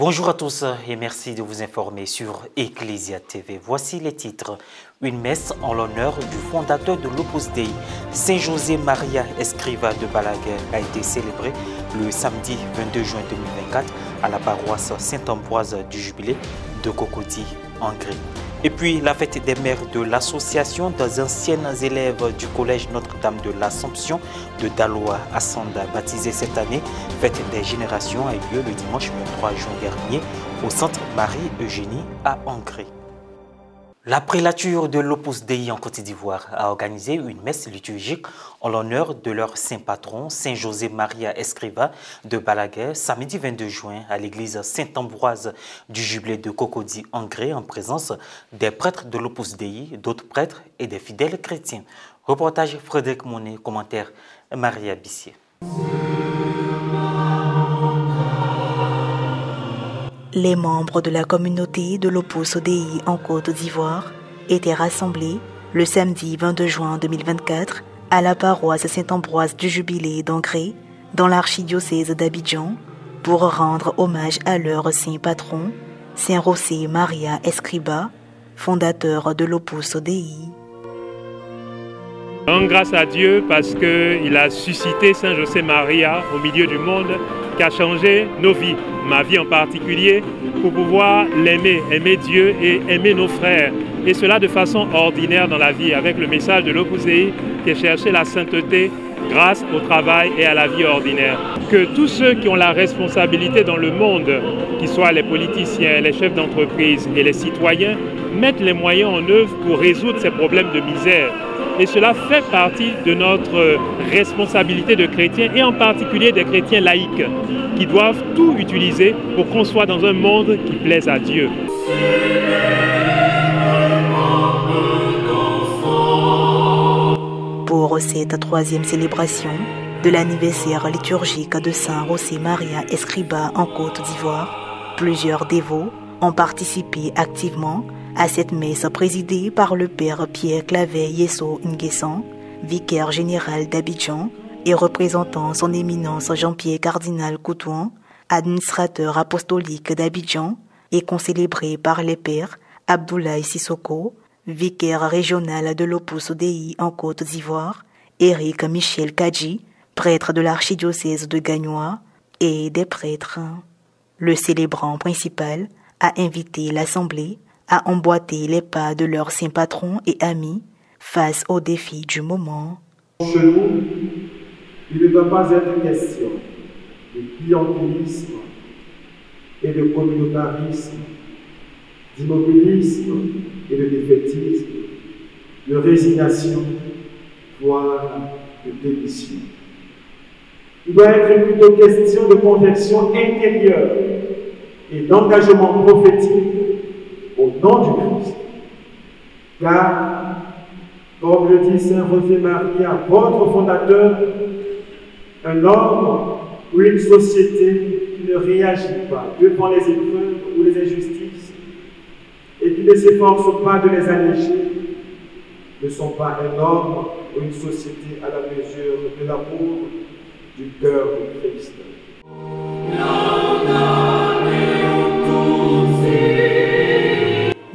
Bonjour à tous et merci de vous informer sur Ecclesia TV. Voici les titres. Une messe en l'honneur du fondateur de l'Opus Dei, Saint José Maria Escrivá de Balaguer, a été célébrée le samedi 22 juin 2024 à la paroisse Saint-Ambroise du Jubilé de Cocody, en Gré. Et puis la fête des mères de l'association des anciennes élèves du collège Notre-Dame de l'Assomption de Daloa à Sanda, baptisée cette année Fête des générations, a eu lieu le dimanche 23 juin dernier au centre Marie-Eugénie à Angré. La prélature de l'Opus Dei en Côte d'Ivoire a organisé une messe liturgique en l'honneur de leur saint patron, Saint José Maria Escrivá de Balaguer, samedi 22 juin à l'église Saint-Ambroise du Jubilé de Cocody en Gré, en présence des prêtres de l'Opus Dei, d'autres prêtres et des fidèles chrétiens. Reportage Frédéric Monet, commentaire Maria Bissier. Les membres de la communauté de l'Opus Dei en Côte d'Ivoire étaient rassemblés le samedi 22 juin 2024 à la paroisse Saint-Ambroise du Jubilé d'Angré, dans l'archidiocèse d'Abidjan, pour rendre hommage à leur saint patron, Saint José Maria Escrivá, fondateur de l'Opus Dei. Grâce à Dieu parce qu'il a suscité Saint José Maria au milieu du monde, qui a changé nos vies, ma vie en particulier, pour pouvoir l'aimer, aimer Dieu et aimer nos frères. Et cela de façon ordinaire dans la vie, avec le message de l'Opus Dei qui est chercher la sainteté grâce au travail et à la vie ordinaire. Que tous ceux qui ont la responsabilité dans le monde, qu'ils soient les politiciens, les chefs d'entreprise et les citoyens, mettent les moyens en œuvre pour résoudre ces problèmes de misère. Et cela fait partie de notre responsabilité de chrétiens, et en particulier des chrétiens laïcs, qui doivent tout utiliser pour qu'on soit dans un monde qui plaise à Dieu. Pour cette troisième célébration de l'anniversaire liturgique de Saint José Maria Escrivá en Côte d'Ivoire, plusieurs dévots ont participé activement à cette messe présidée par le père Pierre Clavet Yesso Nguessan, vicaire général d'Abidjan et représentant son éminence Jean-Pierre Cardinal Coutouan, administrateur apostolique d'Abidjan, et concélébrée par les pères Abdoulaye Sissoko, vicaire régional de l'Opus Dei en Côte d'Ivoire, Éric Michel Kadji, prêtre de l'archidiocèse de Gagnoa, et des prêtres. Le célébrant principal a invité l'Assemblée à emboîter les pas de leur saint patron et ami face aux défis du moment. Chez nous, il ne doit pas être question de clientélisme et de communautarisme, d'immobilisme et de défaitisme, de résignation, voire de démission. Il doit être plutôt question de conversion intérieure et d'engagement prophétique au nom du Christ. Car, comme le dit Saint José Maria, votre fondateur, un homme ou une société qui ne réagit pas devant les épreuves ou les injustices et qui ne s'efforce pas de les alléger ne sont pas un homme ou une société à la mesure de l'amour du cœur de Christ.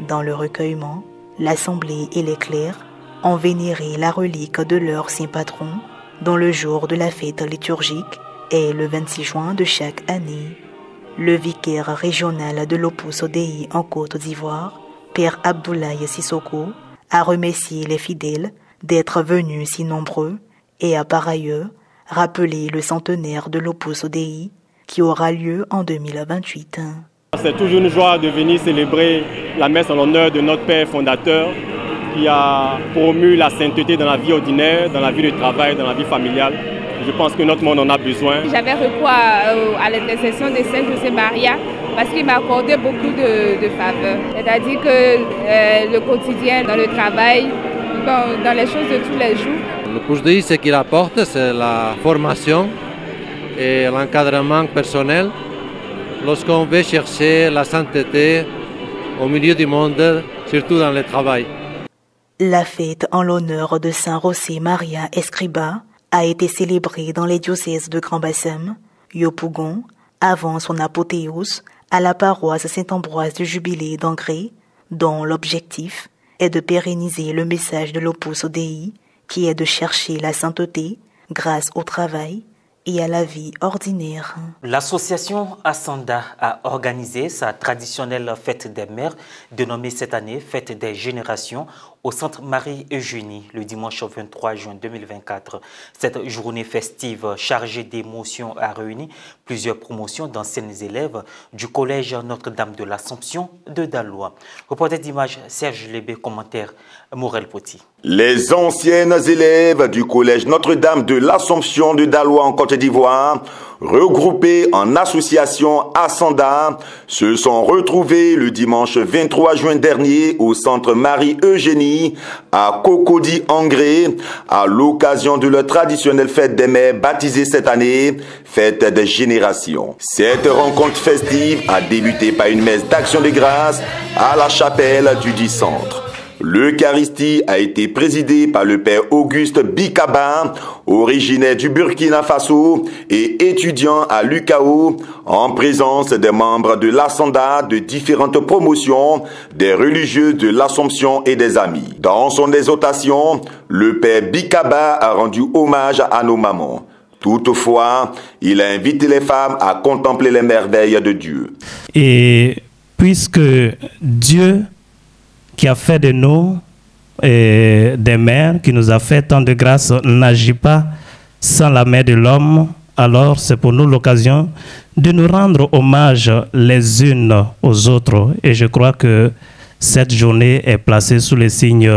Dans le recueillement, l'Assemblée et les clercs ont vénéré la relique de leur saint patron, dont le jour de la fête liturgique est le 26 juin de chaque année. Le vicaire régional de l'Opus Dei en Côte d'Ivoire, Père Abdoulaye Sissoko, a remercié les fidèles d'être venus si nombreux et a par ailleurs rappelé le centenaire de l'Opus Dei qui aura lieu en 2028. C'est toujours une joie de venir célébrer la messe en l'honneur de notre Père fondateur qui a promu la sainteté dans la vie ordinaire, dans la vie de travail, dans la vie familiale. Je pense que notre monde en a besoin. J'avais recours à l'intercession de Saint José Maria parce qu'il m'a accordé beaucoup de faveurs. C'est-à-dire que le quotidien, dans le travail, dans les choses de tous les jours. L'Opus Dei, ce qu'il apporte, c'est la formation et l'encadrement personnel lorsqu'on veut chercher la sainteté au milieu du monde, surtout dans le travail. La fête en l'honneur de Saint José Maria Escrivá a été célébrée dans les diocèses de Grand Bassam, Yopougon, avant son apothéose à la paroisse Saint-Ambroise du Jubilé d'Angré, dont l'objectif est de pérenniser le message de l'Opus Dei, qui est de chercher la sainteté grâce au travail et à la vie ordinaire. L'association Asanda a organisé sa traditionnelle fête des mères, dénommée cette année Fête des générations, au centre Marie-Eugénie le dimanche 23 juin 2024. Cette journée festive chargée d'émotions a réuni plusieurs promotions d'anciennes élèves du collège Notre-Dame de l'Assomption de Daloa. Reporter d'image Serge Lébé, commentaire Morel Poti. Les anciennes élèves du collège Notre-Dame de l'Assomption de Daloa en Côte d'Ivoire, regroupées en association Asanda, se sont retrouvés le dimanche 23 juin dernier au centre Marie-Eugénie à Cocody-Angré à l'occasion de leur traditionnelle fête des mères baptisée cette année Fête des générations. Cette rencontre festive a débuté par une messe d'action de grâce à la chapelle du dit centre. L'Eucharistie a été présidée par le père Auguste Bikaba, originaire du Burkina Faso et étudiant à l'UCAO, en présence des membres de l'Asanda de différentes promotions, des religieux de l'Assomption et des amis. Dans son exhortation, le père Bikaba a rendu hommage à nos mamans. Toutefois, il a invité les femmes à contempler les merveilles de Dieu. Et puisque Dieu qui a fait de nous des mères, qui nous a fait tant de grâce, n'agit pas sans la main de l'homme, alors c'est pour nous l'occasion de nous rendre hommage les unes aux autres. Et je crois que cette journée est placée sous le signe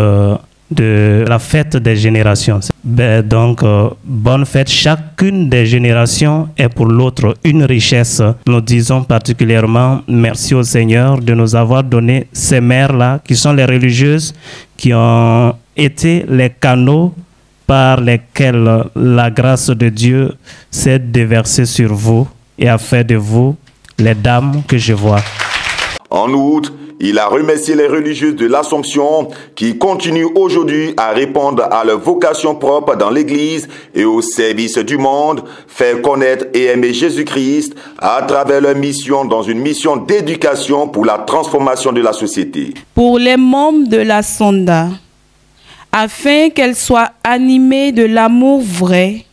de la fête des générations. Donc, bonne fête. Chacune des générations est pour l'autre une richesse. Nous disons particulièrement merci au Seigneur de nous avoir donné ces mères-là, qui sont les religieuses, qui ont été les canaux par lesquels la grâce de Dieu s'est déversée sur vous et a fait de vous les dames que je vois. En outre, il a remercié les religieuses de l'Assomption qui continuent aujourd'hui à répondre à leur vocation propre dans l'Église et au service du monde, faire connaître et aimer Jésus-Christ à travers leur mission dans une mission d'éducation pour la transformation de la société. Pour les membres de l'Asanda, afin qu'elles soient animées de l'amour vrai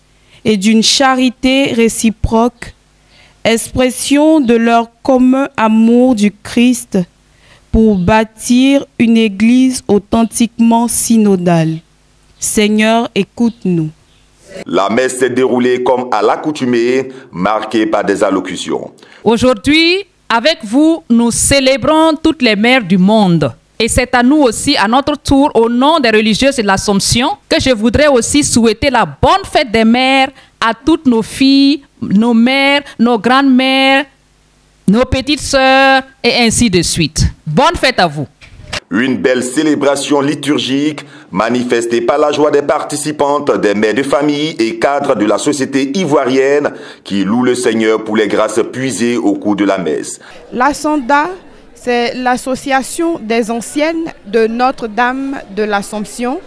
et d'une charité réciproque, expression de leur commun amour du Christ, pour bâtir une église authentiquement synodale. Seigneur, écoute-nous. La messe s'est déroulée comme à l'accoutumée, marquée par des allocutions. Aujourd'hui, avec vous, nous célébrons toutes les mères du monde. Et c'est à nous aussi, à notre tour, au nom des religieuses de l'Assomption, que je voudrais aussi souhaiter la bonne fête des mères à toutes nos filles, nos mères, nos grandes-mères, nos petites sœurs, et ainsi de suite. Bonne fête à vous. Une belle célébration liturgique manifestée par la joie des participantes, des mères de famille et cadres de la société ivoirienne qui louent le Seigneur pour les grâces puisées au cours de la messe. L'Asanda, c'est l'association des anciennes de Notre-Dame de l'Assomption,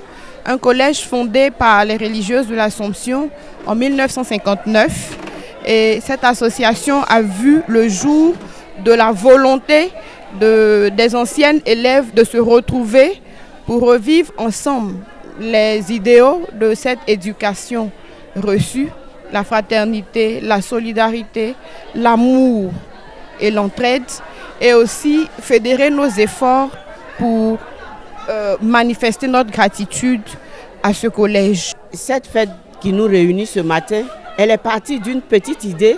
un collège fondé par les religieuses de l'Assomption en 1959. Et cette association a vu le jour de la volonté des anciennes élèves de se retrouver pour revivre ensemble les idéaux de cette éducation reçue, la fraternité, la solidarité, l'amour et l'entraide, et aussi fédérer nos efforts pour manifester notre gratitude à ce collège. Cette fête qui nous réunit ce matin, elle est partie d'une petite idée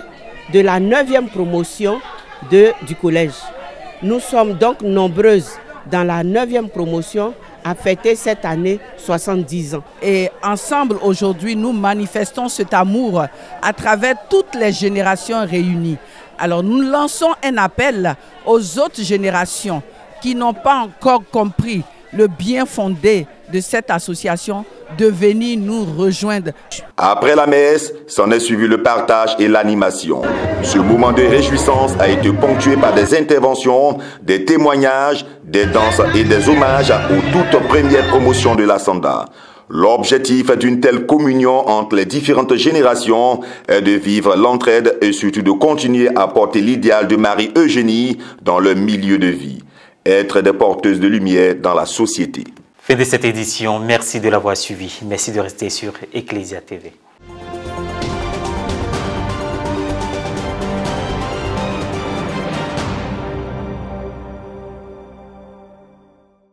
de la 9e promotion du collège. Nous sommes donc nombreuses dans la 9e promotion à fêter cette année 70 ans. Et ensemble, aujourd'hui, nous manifestons cet amour à travers toutes les générations réunies. Alors nous lançons un appel aux autres générations qui n'ont pas encore compris le bien fondé de cette association de venir nous rejoindre. Après la messe, s'en est suivi le partage et l'animation. Ce moment de réjouissance a été ponctué par des interventions, des témoignages, des danses et des hommages aux toutes premières promotions de l'Asanda. L'objectif d'une telle communion entre les différentes générations est de vivre l'entraide et surtout de continuer à porter l'idéal de Marie-Eugénie dans leur milieu de vie. Être des porteuses de lumière dans la société. Fin de cette édition, merci de l'avoir suivi. Merci de rester sur Ecclesia TV.